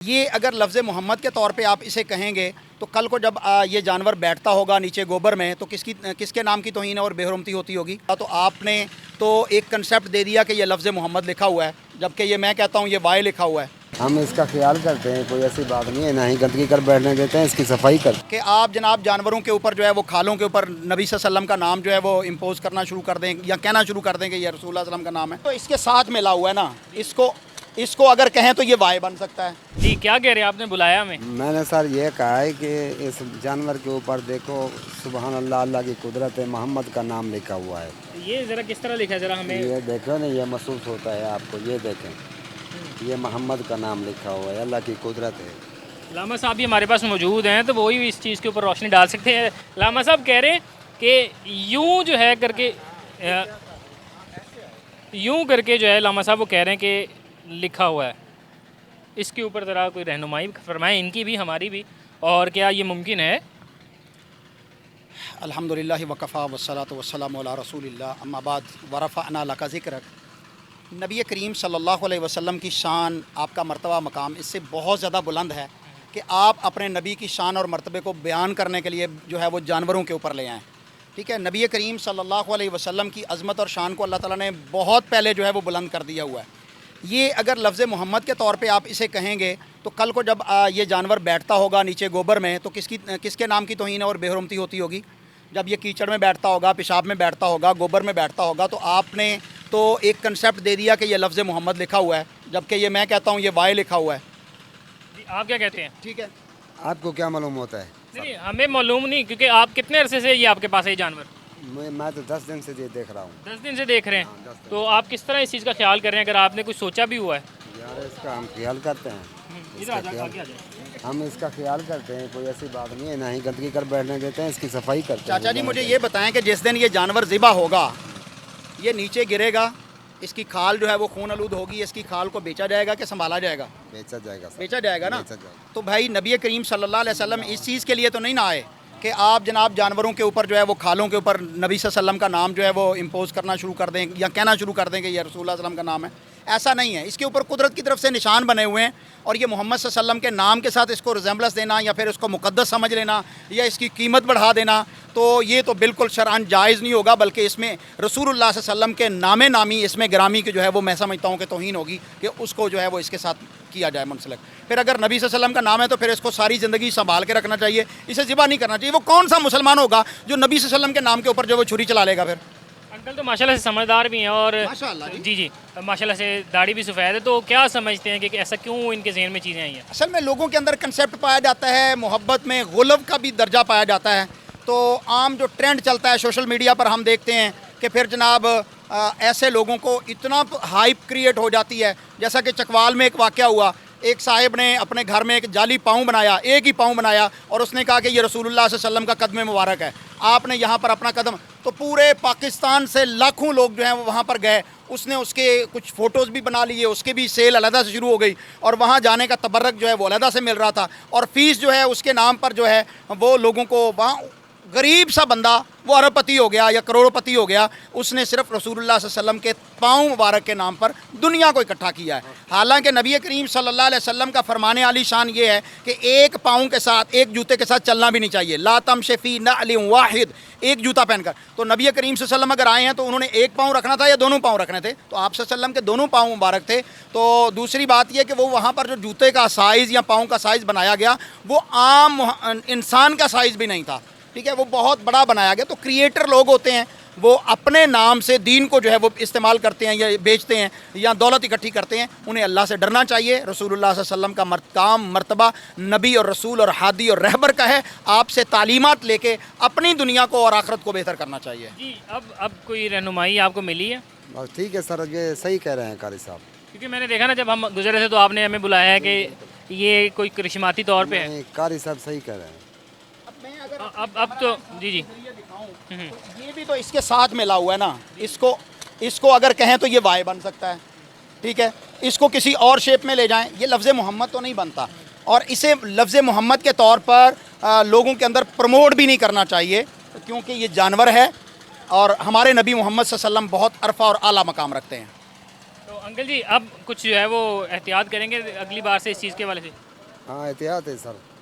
ये अगर लफ्ज़ मोहम्मद के तौर पे आप इसे कहेंगे तो कल को जब ये जानवर बैठता होगा नीचे गोबर में तो किसके नाम की तौहीन और बेहुरमती होती होगी। तो आपने तो एक कंसेप्ट दे दिया कि ये लफ्ज़ मोहम्मद लिखा हुआ है, जबकि ये मैं कहता हूँ ये वाई लिखा हुआ है। हम इसका ख्याल करते हैं, कोई ऐसी बात नहीं है, ना ही गंदगी कर बैठने देते हैं, इसकी सफाई कर कि आप जनाब जानवरों के ऊपर जो है वो खालों के ऊपर नबी सल्लल्लाहु अलैहि वसल्लम का नाम जो है वो इम्पोज करना शुरू कर दें या कहना शुरू कर दें कि ये रसूलुल्लाह सल्लल्लाहु अलैहि वसल्लम का नाम है, तो इसके साथ मिला हुआ है ना, इसको अगर कहें तो ये वाई बन सकता है। जी क्या कह रहे हैं, आपने बुलाया हमें? मैंने सर ये कहा है कि इस जानवर के ऊपर देखो, सुबहान अल्लाह, अल्लाह की कुदरत है, मोहम्मद का नाम लिखा हुआ है। ये ज़रा किस तरह लिखा है, ज़रा हमें ये देखो ना, ये महसूस होता है आपको, ये देखें, ये मोहम्मद का नाम लिखा हुआ है, अल्लाह की कुदरत है। लामा साहब भी हमारे पास मौजूद हैं तो वही इस चीज़ के ऊपर रोशनी डाल सकते हैं। लामा साहब कह रहे हैं कि यूं जो है करके यूं करके जो है लामा साहब वो कह रहे हैं कि लिखा हुआ है, इसके ऊपर ज़रा कोई रहनुमाई फरमाएं, इनकी भी हमारी भी, और क्या ये मुमकिन है? अल्हम्दुलिल्लाह वकफ़ा वस्सलातु वस्सलामु अला रसूलिल्लाह अम्मा बाद वरफ़अना लका ज़िक्रक। नबी करीम सल्लल्लाहु अलैहि वसल्लम की शान, आपका मर्तबा मकाम इससे बहुत ज़्यादा बुलंद है कि आप अपने नबी की शान और मर्तबे को बयान करने के लिए जो है वो जानवरों के ऊपर ले आएँ। ठीक है, नबी करीम सल्लल्लाहु अलैहि वसल्लम की अज़मत और शान को अल्लाह ताला ने बहुत पहले जो है वो बुलंद कर दिया हुआ है। ये अगर लफ्ज़ मोहम्मद के तौर पे आप इसे कहेंगे तो कल को जब ये जानवर बैठता होगा नीचे गोबर में तो किसके नाम की तौहीन और बेहुरमती होती होगी। जब ये कीचड़ में बैठता होगा, पेशाब में बैठता होगा, गोबर में बैठता होगा, तो आपने तो एक कंसेप्ट दे दिया कि ये लफ्ज़ मोहम्मद लिखा हुआ है, जबकि ये मैं कहता हूँ ये वाई लिखा हुआ है। जी आप क्या कहते हैं? ठीक है, आपको क्या मालूम होता है? नहीं हमें मालूम नहीं, क्योंकि आप कितने अरसे से ये आपके पास है ये जानवर? मैं तो 10 दिन से ये देख रहा हूँ। 10 दिन से देख रहे हैं। 10 दिन। तो आप किस तरह इस चीज़ का ख्याल कर रहे हैं, अगर आपने कुछ सोचा भी हुआ है? यार इसका हम ख्याल करते हैं, इधर आ जाओ, आगे आ जाओ। हम इसका ख्याल करते हैं, कोई ऐसी बात नहीं है, ना ही गंदगी कर बैठने देते हैं, इसकी सफाई करते हैं। चाचा जी मुझे ये बताएं कि जिस दिन ये जानवर ज़िबा होगा, ये नीचे गिरेगा, इसकी खाल जो है वो खून आलूद होगी, इसकी खाल को बेचा जाएगा कि संभाला जाएगा? बेचा जाएगा सर। बेचा जाएगा ना। बेचा जाएगा। तो भाई नबी करीम सल्लल्लाहु अलैहि वसल्लम इस चीज़ के लिए तो नहीं ना आए कि आप जनाब जानवरों के ऊपर जो है वो खालों के ऊपर नबी सल्लल्लाहु अलैहि वसल्लम का नाम जो है वो इम्पोज करना शुरू कर दें या कहना शुरू कर दें कि ये रसूलुल्लाह सल्लल्लाहु अलैहि वसल्लम का नाम है। ऐसा नहीं है, इसके ऊपर कुदरत की तरफ से निशान बने हुए हैं और ये मोहम्मद सल्लल्लाहु अलैहि वसल्लम के नाम के साथ इसको रिजेंबलेंस देना या फिर उसको मुकद्दस समझ लेना या इसकी कीमत बढ़ा देना, तो ये तो बिल्कुल शरअन जायज़ नहीं होगा, बल्कि इसमें रसूलुल्लाह सल्लल्लाहु अलैहि वसल्लम के नामे नामी इसमें गिरामी की जो है वो मैं समझता हूँ कि तौहीन होगी कि उसको जो है वो इसके साथ किया जाए मुंसलिक। फिर अगर नबी सल्लल्लाहु अलैहि वसल्लम का नाम है तो फिर इसको सारी ज़िंदगी संभाल के रखना चाहिए, इसे ज़िबा नहीं करना चाहिए। वो कौन सा मुसलमान होगा जो नबी सल्लल्लाहु अलैहि वसल्लम के नाम के ऊपर जो वो छुरी चला लेगा? फिर अंकल तो माशाल्लाह से समझदार भी हैं और माशाल्लाह जी। जी माशाल्लाह से दाढ़ी भी सफ़ेद है, तो क्या समझते हैं कि ऐसा क्यों इनके ज़हन में चीज़ें आई हैं? असल में लोगों के अंदर कंसेप्ट पाया जाता है, मोहब्बत में गुलब का भी दर्जा पाया जाता है। तो आम जो ट्रेंड चलता है सोशल मीडिया पर हम देखते हैं कि फिर जनाब ऐसे लोगों को इतना हाइप क्रिएट हो जाती है। जैसा कि चकवाल में एक वाक़या हुआ, एक साहिब ने अपने घर में एक जाली पाँव बनाया, एक ही पाँव बनाया और उसने कहा कि ये रसूलुल्लाह सल्लल्लाहु अलैहि वसल्लम का कदम मुबारक है, आपने यहाँ पर अपना कदम। तो पूरे पाकिस्तान से लाखों लोग जो हैं वो वहाँ पर गए, उसने उसके कुछ फ़ोटोज़ भी बना लिए, उसके भी सेल अलहदा से शुरू हो गई और वहाँ जाने का तबर्रक जो है वो अलहदा से मिल रहा था और फ़ीस जो है उसके नाम पर जो है वो लोगों को, वहाँ गरीब सा बंदा वो अरबपति हो गया या करोड़पति हो गया, उसने सिर्फ रसूलुल्लाह सल्लल्लाहु अलैहि वसल्लम के पाँव मुबारक के नाम पर दुनिया को इकट्ठा किया है। हालांकि नबी करीम सल्लल्लाहु अलैहि वसल्लम का फरमाने आली शान ये है कि एक पाँव के साथ, एक जूते के साथ चलना भी नहीं चाहिए। ला तमशी फी नअलिन वाहिद, एक जूता पहनकर। तो नबी करीम सल्लल्लाहु अलैहि वसल्लम अगर आए हैं तो उन्होंने एक पाँव रखना था या दोनों पाँव रखने थे? तो आप सल्लल्लाहु अलैहि वसल्लम के दोनों पाँव मुबारक थे। तो दूसरी बात यह कि वो वहाँ पर जो जूते का साइज़ या पाँव का साइज़ बनाया गया वो आम इंसान का साइज़ भी नहीं था, ठीक है, वो बहुत बड़ा बनाया गया। तो क्रिएटर लोग होते हैं, वो अपने नाम से दीन को जो है वो इस्तेमाल करते हैं या बेचते हैं या दौलत इकट्ठी करते हैं। उन्हें अल्लाह से डरना चाहिए। रसूलुल्लाह सल्लल्लाहु अलैहि वसल्लम का काम मर्तबा नबी और रसूल और हादी और रहबर का है। आपसे तालीमात लेके अपनी दुनिया को और आखिरत को बेहतर करना चाहिए। जी अब कोई रहनुमाई आपको मिली है? बस ठीक है सर, ये सही कह रहे हैं कारी साहब। क्योंकि मैंने देखा ना जब हम गुजरे थे तो आपने हमें बुलाया है कि ये कोई करिश्माती तौर पे है। नहीं, कारी साहब सही कह रहे हैं। अब तो जी ये भी तो इसके साथ मिला हुआ है ना, इसको अगर कहें तो ये वाई बन सकता है, ठीक है। इसको किसी और शेप में ले जाएं, ये लफ्ज़ मोहम्मद तो नहीं बनता और इसे लफ्ज़ मोहम्मद के तौर पर लोगों के अंदर प्रमोट भी नहीं करना चाहिए, क्योंकि ये जानवर है और हमारे नबी मोहम्मद सल्लल्लाहु अलैहि वसल्लम बहुत अरफा और आला मकाम रखते हैं। तो अंकल जी अब कुछ जो है वो एहतियात करेंगे अगली बार से इस चीज़ के वाले से? हाँ एहतियात है सर।